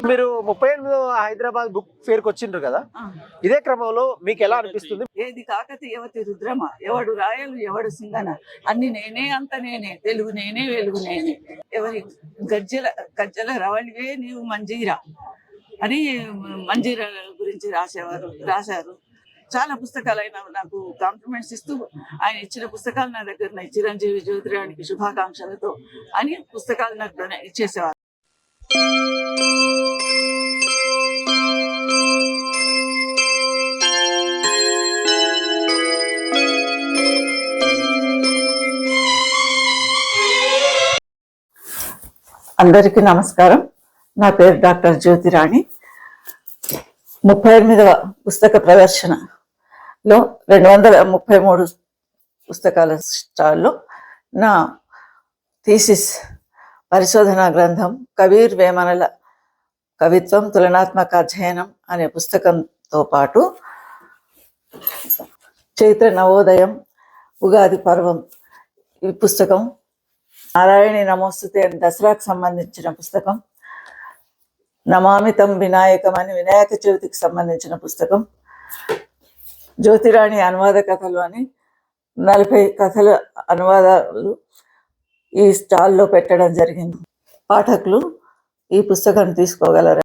మీరు 38వ Hyderabad book fair కి వచ్చిండ్రు కదా, ఇదే క్రమంలో మీకు ఎలా అనిపిస్తుంది? ఏది కాకతీయవతి రుద్రమ, ఎవడు రాయలు ఎవడు సింగన, అన్ని నేనే అంత నేనే, తెలుగు నేనే వెలుగు నేనే, ఎవరి గజ్జల రవళివే నీవు మంజీరా అని మంజీరా గురించి రాశారు. చాలా పుస్తకాలు ఆయన నాకు కాంప్లిమెంట్స్ ఇస్తూ, ఆయన ఇచ్చిన పుస్తకాలు నా దగ్గర ఉన్నాయి. చిరంజీవి జ్యోతిరానికి శుభాకాంక్షలతో అని పుస్తకాలు నాకు ఇచ్చేసేవారు. అందరికీ నమస్కారం. నా పేరు డాక్టర్ జ్యోతిరాణి. 38వ పుస్తక ప్రదర్శనలో 233 పుస్తకాల స్టాల్లో నా థీసిస్ పరిశోధనా గ్రంథం కబీర్ వేమనల కవిత్వం తులనాత్మక అధ్యయనం అనే పుస్తకంతో పాటు చైత్ర నవోదయం, ఉగాది పర్వం ఈ పుస్తకం, నారాయణి నమోస్తుతే అని దసరాకు సంబంధించిన పుస్తకం, నమామితం వినాయకం అని వినాయక చవితికి సంబంధించిన పుస్తకం, జ్యోతిరాణి అనువాద కథలు అని 40 కథల అనువాదాలు ఈ స్టాల్లో పెట్టడం జరిగింది. పాఠకులు ఈ పుస్తకాన్ని తీసుకోగలరు.